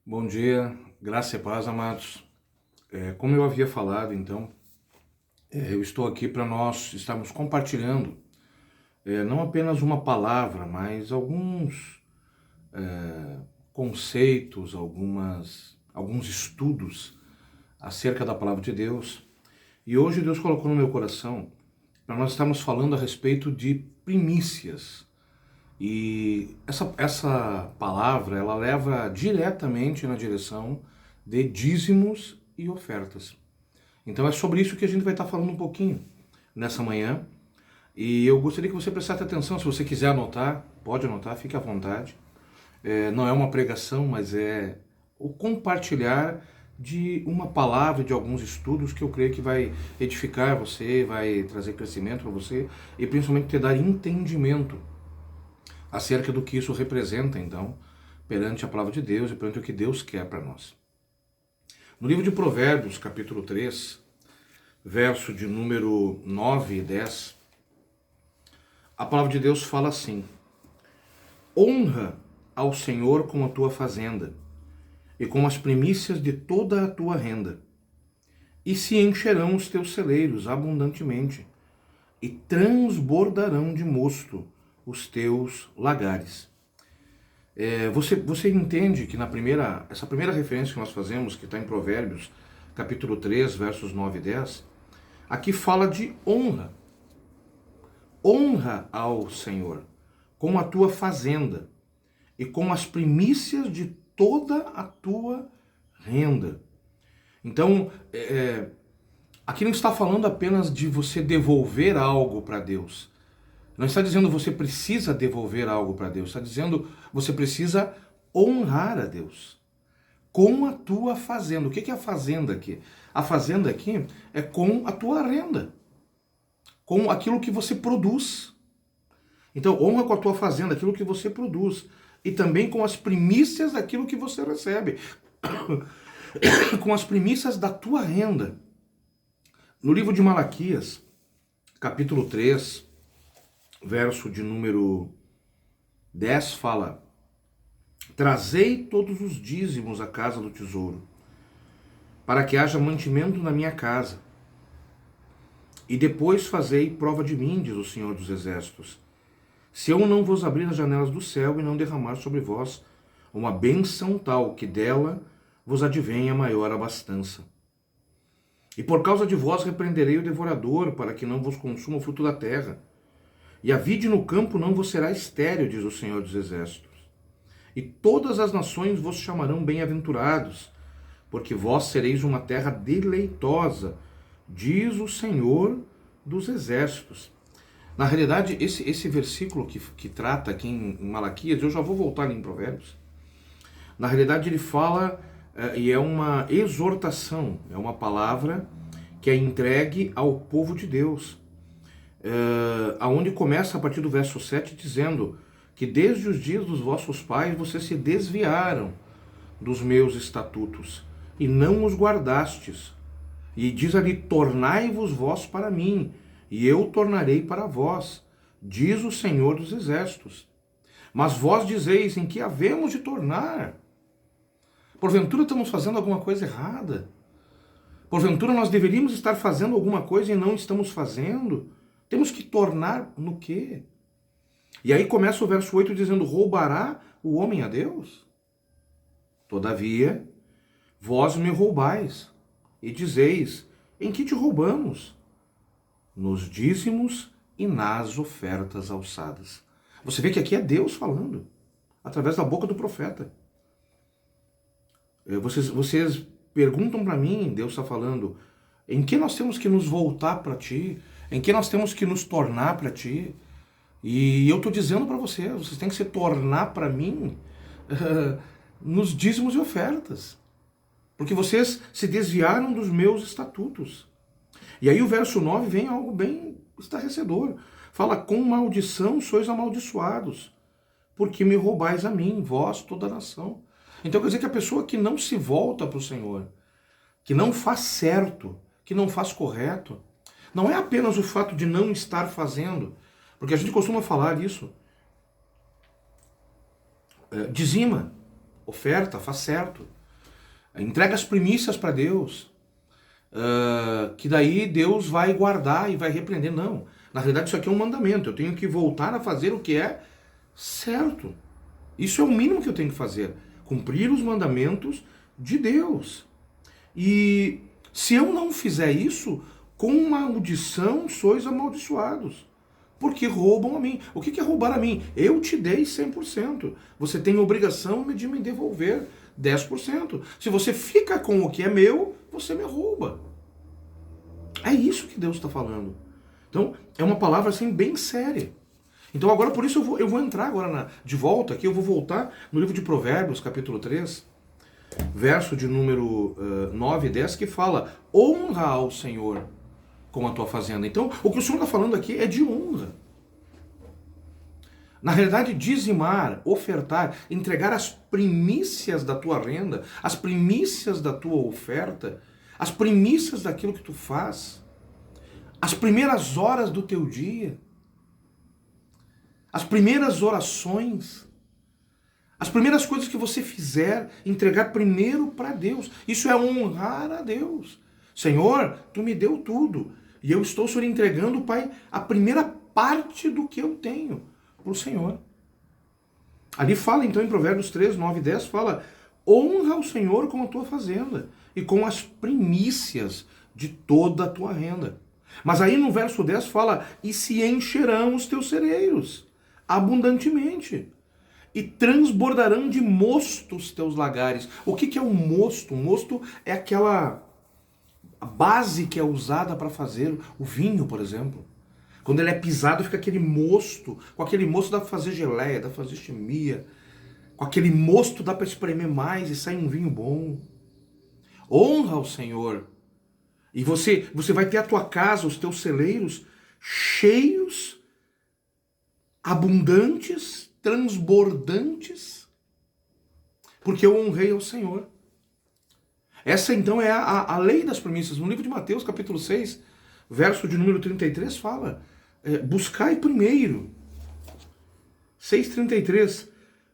Bom dia, graça e paz, amados. Como eu havia falado, então, eu estou aqui para nós estarmos compartilhando não apenas uma palavra, mas alguns conceitos, alguns estudos acerca da palavra de Deus. E hoje Deus colocou no meu coração para nós estarmos falando a respeito de primícias. E essa palavra, ela leva diretamente na direção de dízimos e ofertas. Então é sobre isso que a gente vai estar falando um pouquinho nessa manhã. E eu gostaria que você prestasse atenção, se você quiser anotar, pode anotar, fique à vontade. Não é uma pregação, mas é o compartilhar de uma palavra, de alguns estudos que eu creio que vai edificar você, vai trazer crescimento para você e principalmente te dar entendimento acerca do que isso representa, então, perante a palavra de Deus e perante o que Deus quer para nós. No livro de Provérbios, capítulo 3, verso de número 9 e 10, a palavra de Deus fala assim: honra ao Senhor com a tua fazenda e com as primícias de toda a tua renda, e se encherão os teus celeiros abundantemente, e transbordarão de mosto os teus lagares. Você entende que essa primeira referência que nós fazemos, que está em Provérbios, capítulo 3, versos 9 e 10, aqui fala de honra. Honra ao Senhor com a tua fazenda e com as primícias de toda a tua renda. Então, aqui não está falando apenas de você devolver algo para Deus. Não está dizendo você precisa devolver algo para Deus, está dizendo você precisa honrar a Deus com a tua fazenda. O que é a fazenda aqui? A fazenda aqui é com a tua renda, com aquilo que você produz. Então, honra com a tua fazenda, aquilo que você produz, e também com as primícias daquilo que você recebe, com as primícias da tua renda. No livro de Malaquias, capítulo 3, verso de número 10 fala: trazei todos os dízimos à casa do tesouro, para que haja mantimento na minha casa. E depois fazei prova de mim, diz o Senhor dos Exércitos, se eu não vos abrir as janelas do céu e não derramar sobre vós uma bênção tal que dela vos advenha maior abastança. E por causa de vós repreenderei o devorador, para que não vos consuma o fruto da terra. E a vide no campo não vos será estéril, diz o Senhor dos Exércitos. E todas as nações vos chamarão bem-aventurados, porque vós sereis uma terra deleitosa, diz o Senhor dos Exércitos. Na realidade, esse versículo que trata aqui em Malaquias, eu já vou voltar ali em Provérbios. Na realidade, ele fala, e é uma exortação, é uma palavra que é entregue ao povo de Deus. Aonde começa a partir do verso 7 dizendo que desde os dias dos vossos pais vocês se desviaram dos meus estatutos e não os guardastes. E diz ali: tornai-vos vós para mim, e eu tornarei para vós, diz o Senhor dos Exércitos. Mas vós dizeis: em que havemos de tornar? Porventura estamos fazendo alguma coisa errada? Porventura nós deveríamos estar fazendo alguma coisa e não estamos fazendo? Temos que tornar no quê? E aí começa o verso 8 dizendo: roubará o homem a Deus? Todavia, vós me roubais, e dizeis: em que te roubamos? Nos dízimos e nas ofertas alçadas. Você vê que aqui é Deus falando, através da boca do profeta. Vocês perguntam para mim, Deus está falando, em que nós temos que nos voltar para ti? Em que nós temos que nos tornar para ti? E eu estou dizendo para vocês têm que se tornar para mim nos dízimos e ofertas. Porque vocês se desviaram dos meus estatutos. E aí o verso 9 vem algo bem estarrecedor. Fala: com maldição sois amaldiçoados, porque me roubais a mim, vós, toda a nação. Então quer dizer que a pessoa que não se volta para o Senhor, que não faz certo, que não faz correto, não é apenas o fato de não estar fazendo, porque a gente costuma falar isso. Dizima, oferta, faz certo. Entrega as primícias para Deus, que daí Deus vai guardar e vai repreender. Não, na realidade isso aqui é um mandamento. Eu tenho que voltar a fazer o que é certo. Isso é o mínimo que eu tenho que fazer. Cumprir os mandamentos de Deus. E se eu não fizer isso, com maldição sois amaldiçoados, porque roubam a mim. O que é roubar a mim? Eu te dei 100%. Você tem obrigação de me devolver 10%. Se você fica com o que é meu, você me rouba. É isso que Deus está falando. Então, é uma palavra assim bem séria. Então agora, por isso eu vou entrar agora de volta aqui, eu vou voltar no livro de Provérbios, capítulo 3, verso de número 9 e 10, que fala: honra ao Senhor com a tua fazenda. Então, o que o Senhor está falando aqui é de honra. Na realidade, dizimar, ofertar, entregar as primícias da tua renda, as primícias da tua oferta, as primícias daquilo que tu faz, as primeiras horas do teu dia, as primeiras orações, as primeiras coisas que você fizer, entregar primeiro para Deus. Isso é honrar a Deus. Senhor, tu me deu tudo. E eu estou, Senhor, entregando, Pai, a primeira parte do que eu tenho para o Senhor. Ali fala, então, em Provérbios 3, 9 e 10, fala: honra o Senhor com a tua fazenda e com as primícias de toda a tua renda. Mas aí no verso 10 fala: e se encherão os teus celeiros abundantemente, e transbordarão de mosto os teus lagares. O que é um mosto? Um mosto é aquela base que é usada para fazer o vinho, por exemplo. Quando ele é pisado, fica aquele mosto. Com aquele mosto dá para fazer geleia, dá para fazer chimia. Com aquele mosto dá para espremer mais e sai um vinho bom. Honra o Senhor. E você vai ter a tua casa, os teus celeiros cheios, abundantes, transbordantes, porque eu honrei ao Senhor. Essa então é a lei das primícias. No livro de Mateus, capítulo 6, verso de número 33, fala: buscai primeiro. 6,33.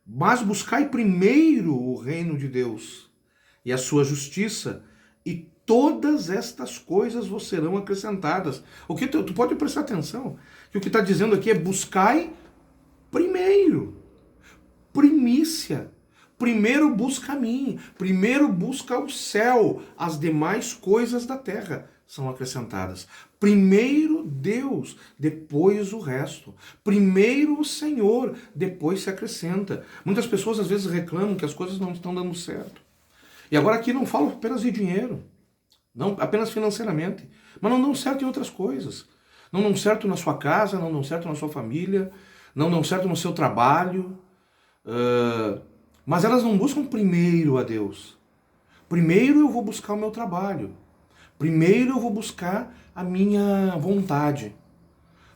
Mas buscai primeiro o reino de Deus e a sua justiça, e todas estas coisas vos serão acrescentadas. O que tu pode prestar atenção, que o que está dizendo aqui é: buscai primeiro, primícia. Primeiro busca a mim, primeiro busca o céu, as demais coisas da terra são acrescentadas. Primeiro Deus, depois o resto. Primeiro o Senhor, depois se acrescenta. Muitas pessoas às vezes reclamam que as coisas não estão dando certo. E agora aqui não falo apenas de dinheiro, não apenas financeiramente, mas não dão certo em outras coisas. Não dão certo na sua casa, não dão certo na sua família, não dão certo no seu trabalho. Mas elas não buscam primeiro a Deus. Primeiro eu vou buscar o meu trabalho. Primeiro eu vou buscar a minha vontade.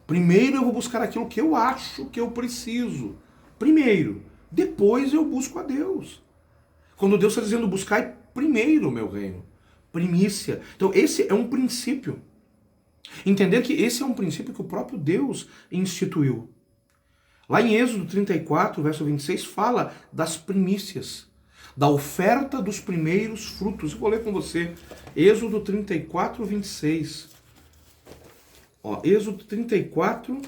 Primeiro eu vou buscar aquilo que eu acho que eu preciso. Primeiro. Depois eu busco a Deus. Quando Deus está dizendo: buscai primeiro o meu reino. Primícia. Então esse é um princípio. Entender que esse é um princípio que o próprio Deus instituiu. Lá em Êxodo 34, verso 26, fala das primícias, da oferta dos primeiros frutos. Eu vou ler com você. Êxodo 34, 26. Êxodo 34,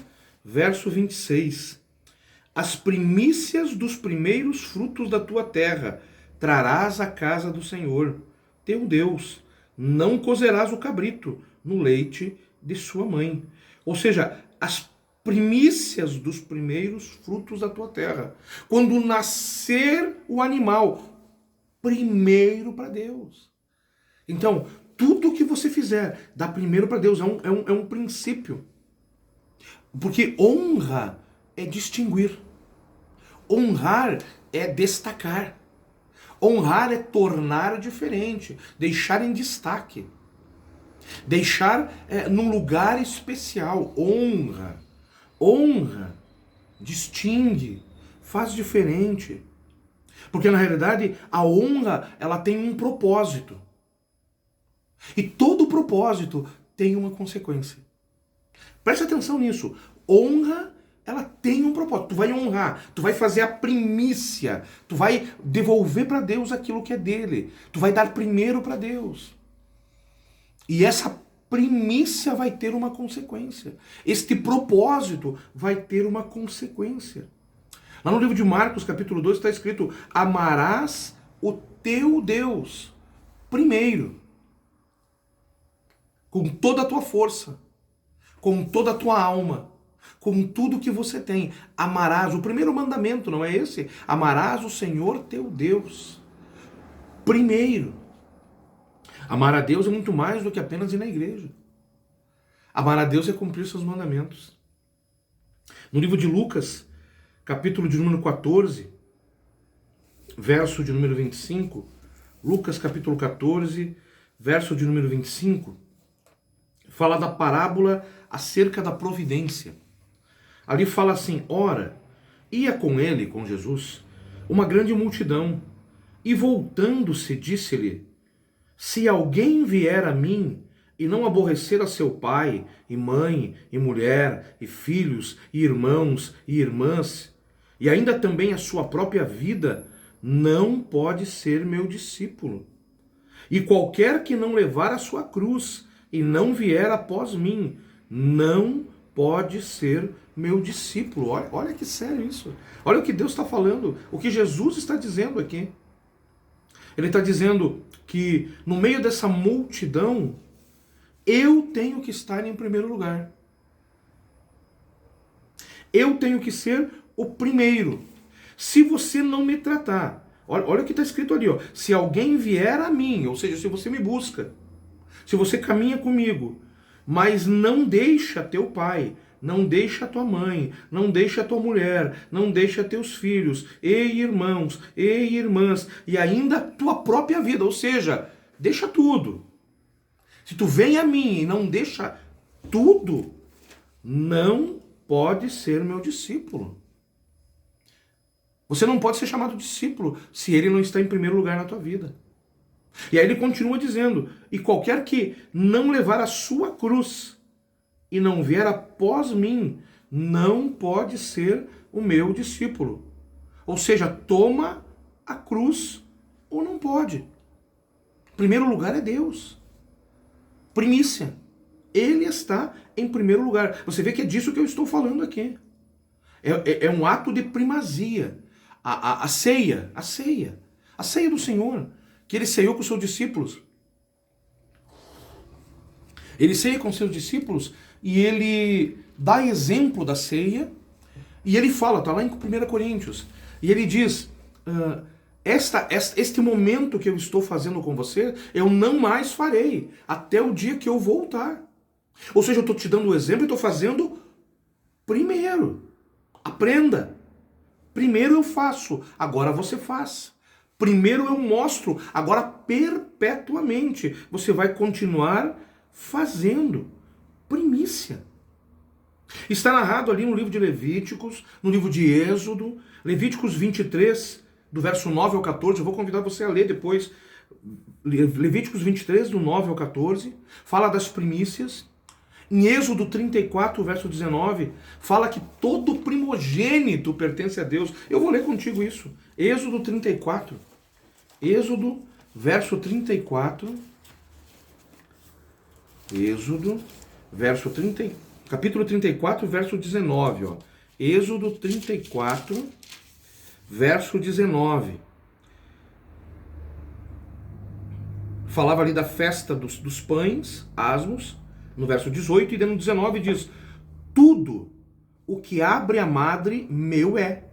verso 26. As primícias dos primeiros frutos da tua terra trarás à casa do Senhor, teu Deus. Não cozerás o cabrito no leite de sua mãe. Ou seja, as primícias dos primeiros frutos da tua terra. Quando nascer o animal, primeiro para Deus. Então, tudo que você fizer, dá primeiro para Deus. É um princípio. Porque honra é distinguir. Honrar é destacar. Honrar é tornar diferente, deixar em destaque. Deixar num lugar especial. Honra. Honra, distingue, faz diferente. Porque na realidade a honra, ela tem um propósito. E todo propósito tem uma consequência. Preste atenção nisso. Honra, ela tem um propósito. Tu vai honrar, tu vai fazer a primícia, tu vai devolver para Deus aquilo que é dele. Tu vai dar primeiro para Deus. E essa primícia vai ter uma consequência. Este propósito vai ter uma consequência. Lá no livro de Marcos, capítulo 2, está escrito: amarás o teu Deus primeiro, com toda a tua força, com toda a tua alma, com tudo que você tem. Amarás, o primeiro mandamento, não é esse? Amarás o Senhor teu Deus primeiro. Amar a Deus é muito mais do que apenas ir na igreja. Amar a Deus é cumprir seus mandamentos. No livro de Lucas, capítulo de número 14, verso de número 25, Lucas capítulo 14, verso de número 25, fala da parábola acerca da providência. Ali fala assim: ora, ia com ele, com Jesus, uma grande multidão, e voltando-se disse-lhe: se alguém vier a mim e não aborrecer a seu pai, e mãe, e mulher, e filhos, e irmãos, e irmãs, e ainda também a sua própria vida, não pode ser meu discípulo. E qualquer que não levar a sua cruz e não vier após mim, não pode ser meu discípulo. Olha que sério isso. Olha o que Deus está falando, o que Jesus está dizendo aqui. Ele está dizendo que no meio dessa multidão, eu tenho que estar em primeiro lugar. Eu tenho que ser o primeiro. Se você não me tratar, olha o que está escrito ali, ó. Se alguém vier a mim, ou seja, se você me busca, se você caminha comigo, mas não deixa teu pai, não deixa tua mãe, não deixa tua mulher, não deixa teus filhos, e irmãos, e irmãs, e ainda tua própria vida, ou seja, deixa tudo. Se tu vem a mim e não deixa tudo, não pode ser meu discípulo. Você não pode ser chamado discípulo se ele não está em primeiro lugar na tua vida. E aí ele continua dizendo: e qualquer que não levar a sua cruz e não vier após mim, não pode ser o meu discípulo. Ou seja, toma a cruz ou não pode. Primeiro lugar é Deus. Primícia. Ele está em primeiro lugar. Você vê que é disso que eu estou falando aqui. É um ato de primazia. A ceia do Senhor, que ele ceiou com os seus discípulos. Ele ceia com seus discípulos e ele dá exemplo da ceia, e ele fala, está lá em 1 Coríntios, e ele diz: este momento que eu estou fazendo com você, eu não mais farei, até o dia que eu voltar. Ou seja, eu estou te dando o exemplo e estou fazendo primeiro. Aprenda. Primeiro eu faço, agora você faz. Primeiro eu mostro, agora perpetuamente você vai continuar fazendo. Primícia. Está narrado ali no livro de Levíticos, no livro de Êxodo, Levíticos 23, do verso 9 ao 14, eu vou convidar você a ler depois. Levíticos 23, do 9 ao 14, fala das primícias. Em Êxodo 34, verso 19, fala que todo primogênito pertence a Deus. Eu vou ler contigo isso. Êxodo 34. Êxodo, verso 34. Êxodo, verso 30, capítulo 34, verso 19. Ó. Êxodo 34, verso 19. Falava ali da festa dos pães, asmos, no verso 18, e no 19 diz: tudo o que abre a madre meu é,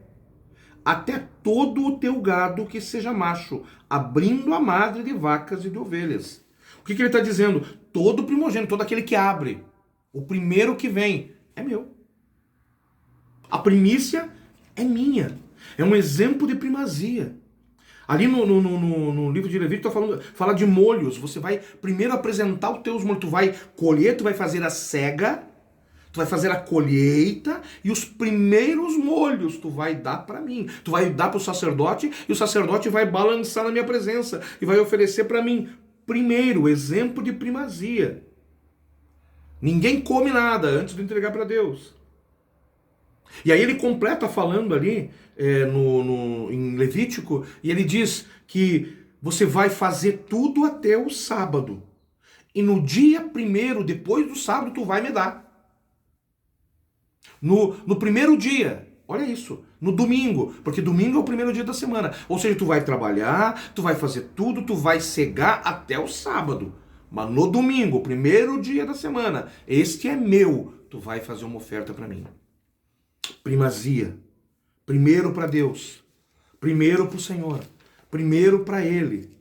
até todo o teu gado que seja macho, abrindo a madre de vacas e de ovelhas. O que ele está dizendo? Todo primogênito, todo aquele que abre, o primeiro que vem, é meu. A primícia é minha. É um exemplo de primazia. Ali no livro de Levítico fala de molhos. Você vai primeiro apresentar os teus molhos. Tu vai colher, tu vai fazer a cega, tu vai fazer a colheita, e os primeiros molhos tu vai dar para mim. Tu vai dar para o sacerdote, e o sacerdote vai balançar na minha presença e vai oferecer para mim. Primeiro, exemplo de primazia. Ninguém come nada antes de entregar para Deus. E aí ele completa falando ali em Levítico, e ele diz que você vai fazer tudo até o sábado. E no dia primeiro, depois do sábado, tu vai me dar. No primeiro dia, olha isso, no domingo, porque domingo é o primeiro dia da semana. Ou seja, tu vai trabalhar, tu vai fazer tudo, tu vai cegar até o sábado. Mas no domingo, primeiro dia da semana, este é meu, tu vai fazer uma oferta para mim. Primazia. Primeiro para Deus. Primeiro para o Senhor. Primeiro para Ele.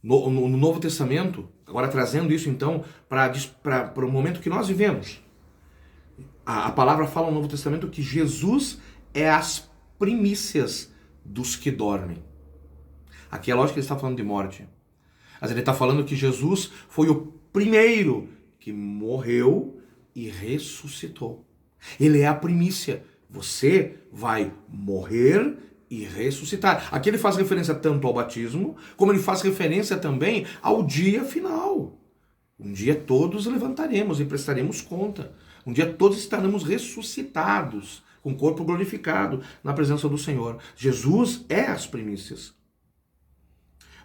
No Novo Testamento, agora trazendo isso então para o momento que nós vivemos. A palavra fala no Novo Testamento que Jesus é as primícias dos que dormem. Aqui é lógico que ele está falando de morte. Mas ele está falando que Jesus foi o primeiro que morreu e ressuscitou. Ele é a primícia. Você vai morrer e ressuscitar. Aqui ele faz referência tanto ao batismo, como ele faz referência também ao dia final. Um dia todos levantaremos e prestaremos conta. Um dia todos estaremos ressuscitados, com o corpo glorificado, na presença do Senhor. Jesus é as primícias.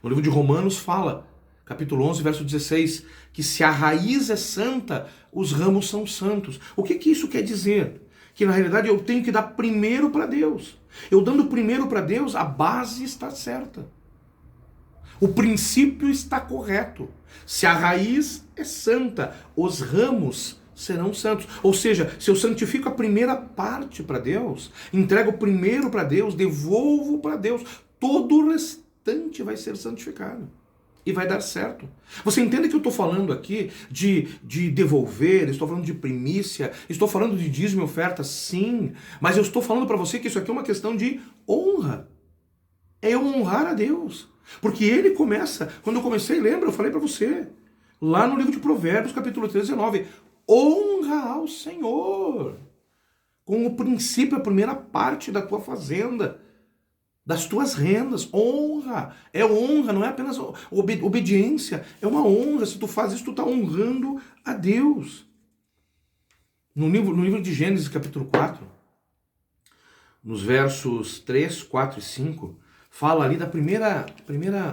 No livro de Romanos fala, capítulo 11, verso 16, que se a raiz é santa, os ramos são santos. O que isso quer dizer? Que na realidade eu tenho que dar primeiro para Deus. Eu dando primeiro para Deus, a base está certa. O princípio está correto. Se a raiz é santa, os ramos serão santos. Ou seja, se eu santifico a primeira parte para Deus, entrego primeiro para Deus, devolvo para Deus, todo o restante vai ser santificado. E vai dar certo. Você entende que eu estou falando aqui de devolver, estou falando de primícia, estou falando de dízimo e oferta, sim, mas eu estou falando para você que isso aqui é uma questão de honra. É eu honrar a Deus. Porque ele começa, quando eu comecei, lembra, eu falei para você, lá no livro de Provérbios, capítulo 13, 19, honra ao Senhor, com o princípio, a primeira parte da tua fazenda, das tuas rendas, honra, é honra, não é apenas obediência, é uma honra, se tu faz isso, tu está honrando a Deus. No livro de Gênesis, capítulo 4, nos versos 3, 4 e 5, fala ali da primeira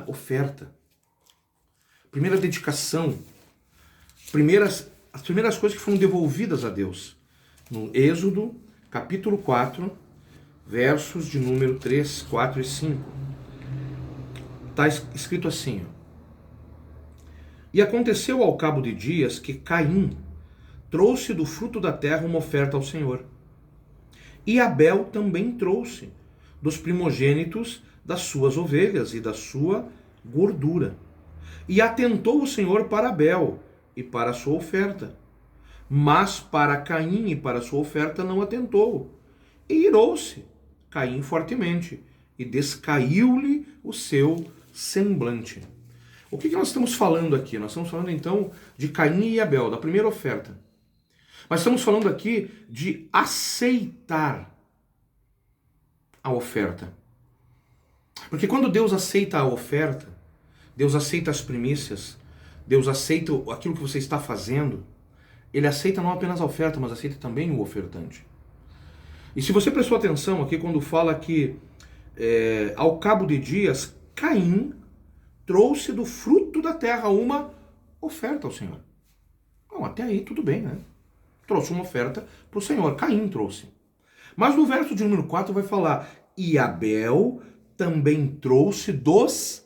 oferta, primeira dedicação, as primeiras coisas que foram devolvidas a Deus. No Êxodo, capítulo 4, versos de número 3, 4 e 5. Está escrito assim: E aconteceu ao cabo de dias que Caim trouxe do fruto da terra uma oferta ao Senhor. E Abel também trouxe dos primogênitos das suas ovelhas e da sua gordura. E atentou o Senhor para Abel e para a sua oferta. Mas para Caim e para a sua oferta não atentou. E irou-se Caim fortemente, e descaiu-lhe o seu semblante. O que nós estamos falando aqui? Nós estamos falando então de Caim e Abel, da primeira oferta. Mas estamos falando aqui de aceitar a oferta. Porque quando Deus aceita a oferta, Deus aceita as primícias, Deus aceita aquilo que você está fazendo, Ele aceita não apenas a oferta, mas aceita também o ofertante. E se você prestou atenção aqui quando fala que ao cabo de dias, Caim trouxe do fruto da terra uma oferta ao Senhor. Bom, até aí tudo bem, né? Trouxe uma oferta para o Senhor, Caim trouxe. Mas no verso de número 4 vai falar, e Abel também trouxe dos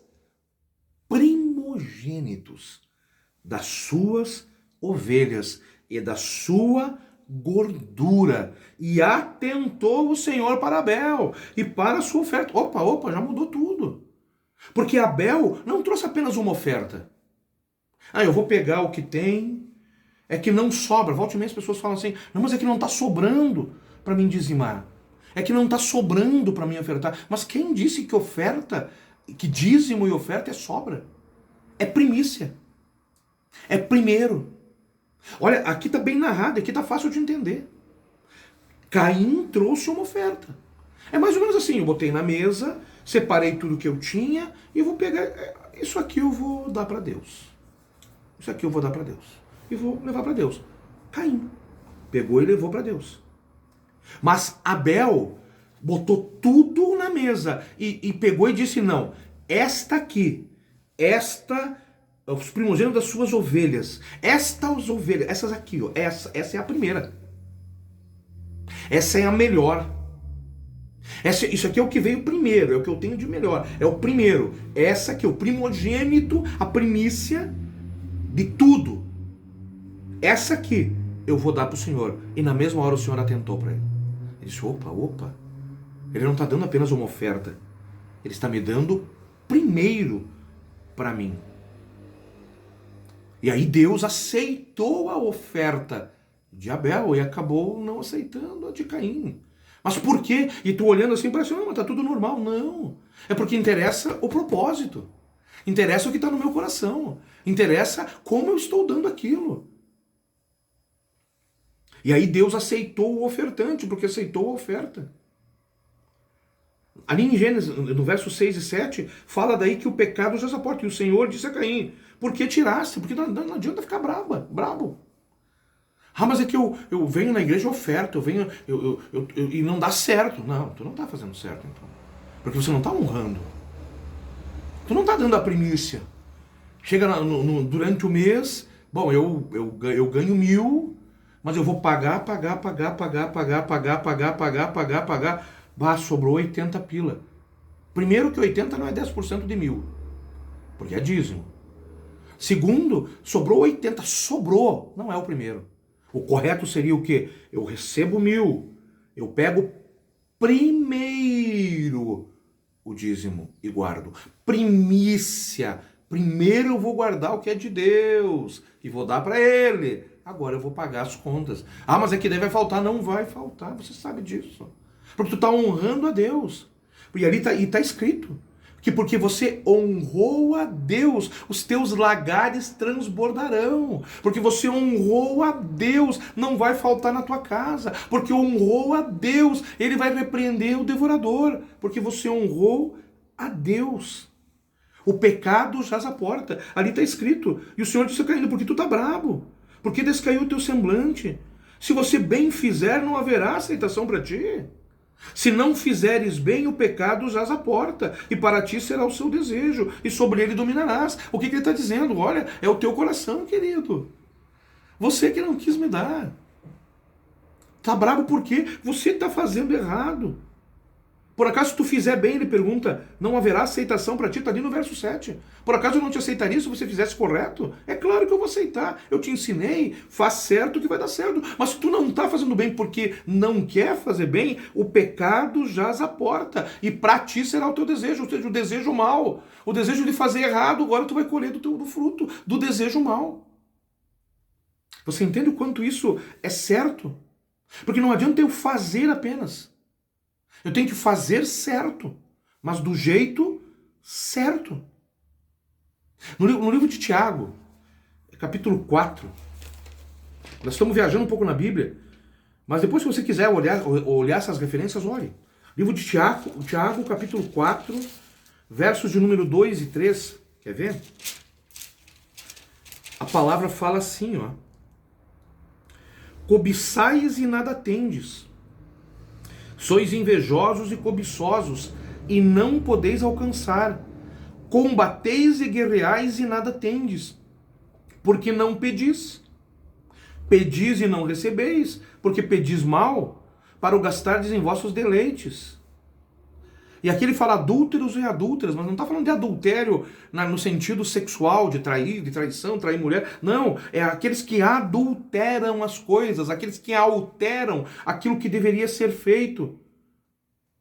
primogênitos das suas ovelhas e da sua gordura, e atentou o Senhor para Abel e para a sua oferta. Opa, já mudou tudo. Porque Abel não trouxe apenas uma oferta. Eu vou pegar o que tem, é que não sobra. Volte e meia as pessoas falam assim, não, mas é que não está sobrando para mim dizimar. É que não está sobrando para mim ofertar. Mas quem disse que oferta, que dízimo e oferta é sobra? É primícia. É primeiro. Olha, aqui está bem narrado, aqui está fácil de entender. Caim trouxe uma oferta. É mais ou menos assim, eu botei na mesa, separei tudo que eu tinha e eu vou pegar, isso aqui eu vou dar para Deus. Isso aqui eu vou dar para Deus. E vou levar para Deus. Caim pegou e levou para Deus. Mas Abel botou tudo na mesa e pegou e disse, não, esta aqui, os primogênitos das suas ovelhas, estas ovelhas, essas aqui, ó, essa é a primeira. Essa é a melhor. Isso aqui é o que veio primeiro, é o que eu tenho de melhor, é o primeiro. Essa aqui, o primogênito, a primícia de tudo. Essa aqui eu vou dar para o Senhor. E na mesma hora o Senhor atentou para ele. Ele disse, opa, ele não está dando apenas uma oferta, ele está me dando primeiro para mim. E aí Deus aceitou a oferta de Abel e acabou não aceitando a de Caim. Mas por quê? E tu olhando assim, parece, não, mas tá tudo normal. Não. É porque interessa o propósito. Interessa o que está no meu coração. Interessa como eu estou dando aquilo. E aí Deus aceitou o ofertante, porque aceitou a oferta. Ali em Gênesis, no verso 6 e 7, fala daí que o pecado já aporta. E o Senhor disse a Caim, por que tiraste? Porque não adianta ficar brabo. Ah, mas é que eu venho na igreja e oferto, e não dá certo. Não, tu não está fazendo certo então. Porque você não está honrando. Tu não está dando a primícia. Chega durante o mês, bom, eu ganho 1.000, mas eu vou pagar. Bah, sobrou 80 pila. Primeiro que 80 não é 10% de 1.000, porque é dízimo. Segundo, sobrou 80, sobrou, não é o primeiro. O correto seria o quê? Eu recebo 1.000, eu pego primeiro o dízimo e guardo. Primícia. Primeiro eu vou guardar o que é de Deus e vou dar para ele. Agora eu vou pagar as contas. Ah, mas é que daí vai faltar. Não vai faltar, você sabe disso. Porque tu está honrando a Deus. E ali está escrito que porque você honrou a Deus, os teus lagares transbordarão. Porque você honrou a Deus, não vai faltar na tua casa. Porque honrou a Deus, ele vai repreender o devorador. Porque você honrou a Deus. O pecado jaz à porta. Ali está escrito. E o Senhor disse, caindo, porque tu está brabo. Porque descaiu o teu semblante. Se você bem fizer, não haverá aceitação para ti. Se não fizeres bem, o pecado jaz à porta, e para ti será o seu desejo, e sobre ele dominarás. O que ele está dizendo? Olha, é o teu coração, querido. Você que não quis me dar. Está bravo porque você está fazendo errado. Por acaso, se tu fizer bem, ele pergunta, não haverá aceitação para ti? Está ali no verso 7. Por acaso eu não te aceitaria se você fizesse correto? É claro que eu vou aceitar. Eu te ensinei, faz certo que vai dar certo. Mas se tu não está fazendo bem porque não quer fazer bem, o pecado jaz à porta. E para ti será o teu desejo, ou seja, o desejo mal. O desejo de fazer errado, agora tu vai colher do fruto, do desejo mal. Você entende o quanto isso é certo? Porque não adianta eu fazer apenas. Eu tenho que fazer certo, mas do jeito certo. No livro de Tiago, capítulo 4, nós estamos viajando um pouco na Bíblia, mas depois, se você quiser olhar essas referências, olhe. Livro de Tiago, capítulo 4, versos de número 2 e 3. Quer ver? A palavra fala assim, ó. Cobiçais e nada tendes. Sois invejosos e cobiçosos, e não podeis alcançar. Combateis e guerreais e nada tendes, porque não pedis. Pedis e não recebeis, porque pedis mal, para o gastardes em vossos deleites. E aqui ele fala adúlteros e adúlteras, mas não está falando de adultério no sentido sexual, de trair, de traição, trair mulher. Não, é aqueles que adulteram as coisas, aqueles que alteram aquilo que deveria ser feito.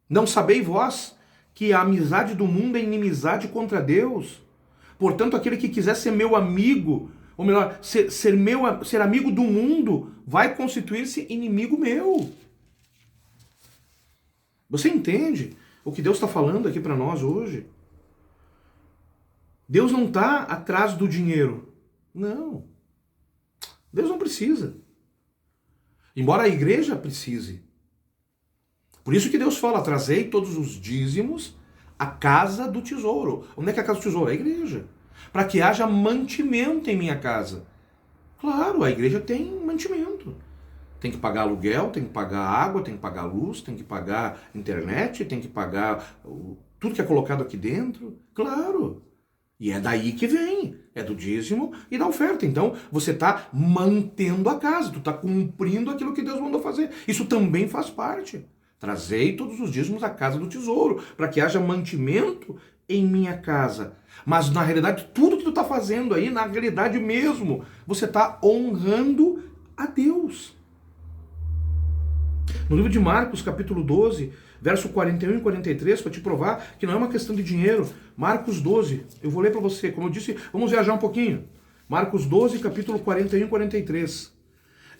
Não sabeis vós que a amizade do mundo é inimizade contra Deus? Portanto, aquele que quiser ser meu amigo, ou melhor, ser amigo do mundo, vai constituir-se inimigo meu. Você entende o que Deus está falando aqui para nós hoje? Deus não está atrás do dinheiro. Não. Deus não precisa. Embora a igreja precise. Por isso que Deus fala, trazei todos os dízimos à casa do tesouro. Onde é que é a casa do tesouro? É a igreja. Para que haja mantimento em minha casa. Claro, a igreja tem mantimento. Tem que pagar aluguel, tem que pagar água, tem que pagar luz, tem que pagar internet, tem que pagar tudo que é colocado aqui dentro. Claro. E é daí que vem. É do dízimo e da oferta. Então, você está mantendo a casa, tu está cumprindo aquilo que Deus mandou fazer. Isso também faz parte. Trazei todos os dízimos à casa do tesouro, para que haja mantimento em minha casa. Mas, na realidade, tudo que tu está fazendo aí, na realidade mesmo, você está honrando a Deus. No livro de Marcos, capítulo 12, verso 41 e 43, para te provar que não é uma questão de dinheiro. Marcos 12, eu vou ler para você. Como eu disse, vamos viajar um pouquinho. Marcos 12, capítulo 41 e 43.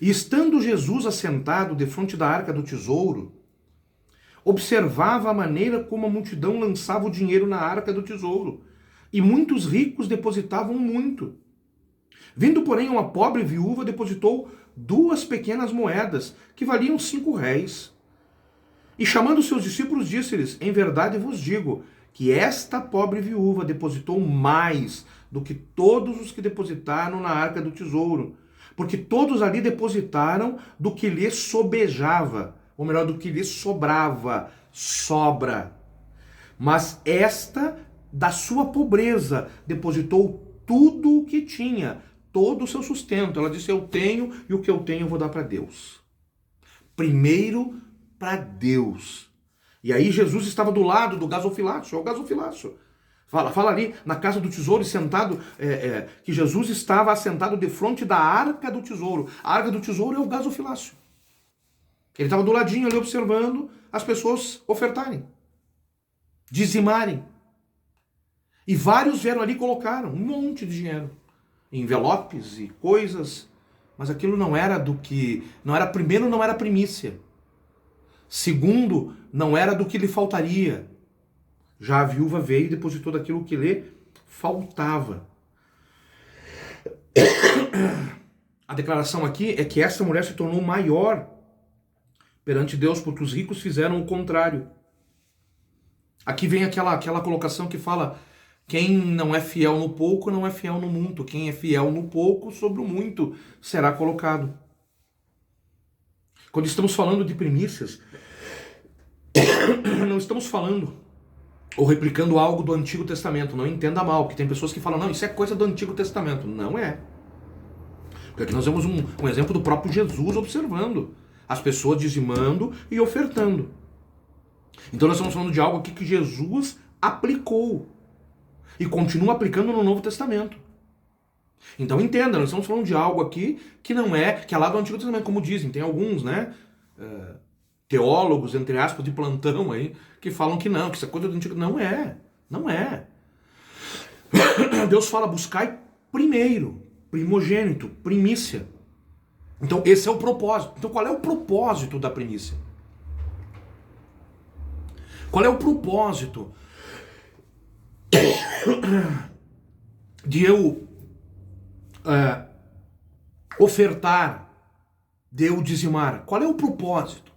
E estando Jesus assentado defronte da arca do tesouro, observava a maneira como a multidão lançava o dinheiro na arca do tesouro, e muitos ricos depositavam muito. Vindo, porém, uma pobre viúva, depositou 2 pequenas moedas, que valiam 5 réis. E chamando seus discípulos, disse-lhes: em verdade vos digo, que esta pobre viúva depositou mais do que todos os que depositaram na arca do tesouro, porque todos ali depositaram do que lhes sobejava, ou melhor, do que lhes sobrava, sobra. Mas esta, da sua pobreza, depositou tudo o que tinha, todo o seu sustento. Ela disse: eu tenho, e o que eu tenho eu vou dar para Deus. Primeiro para Deus. E aí Jesus estava do lado do gasofilácio, é o gasofilácio. Fala ali na casa do tesouro, sentado, que Jesus estava assentado defronte da arca do tesouro. A arca do tesouro é o gasofilácio. Ele estava do ladinho ali observando as pessoas ofertarem, dizimarem. E vários vieram ali e colocaram um monte de dinheiro, envelopes e coisas, mas aquilo não era do que, primeiro não era primícia. Segundo, não era do que lhe faltaria. Já a viúva veio e depositou daquilo que lhe faltava. A declaração aqui é que essa mulher se tornou maior perante Deus, porque os ricos fizeram o contrário. Aqui vem aquela colocação que fala: quem não é fiel no pouco, não é fiel no muito. Quem é fiel no pouco, sobre o muito será colocado. Quando estamos falando de primícias, não estamos falando ou replicando algo do Antigo Testamento. Não entenda mal, porque tem pessoas que falam: não, isso é coisa do Antigo Testamento. Não é. Porque aqui nós vemos um exemplo do próprio Jesus observando as pessoas dizimando e ofertando. Então nós estamos falando de algo aqui que Jesus aplicou e continua aplicando no Novo Testamento. Então entenda, nós estamos falando de algo aqui que não é, que é lá do Antigo Testamento, como dizem. Tem alguns, né, teólogos, entre aspas, de plantão aí, que falam que não, que isso é coisa do Antigo. Não é, não é. Deus fala: buscai primeiro, primogênito, primícia. Então esse é o propósito. Então qual é o propósito da primícia? Qual é o propósito de eu ofertar, de eu dizimar? Qual é o propósito?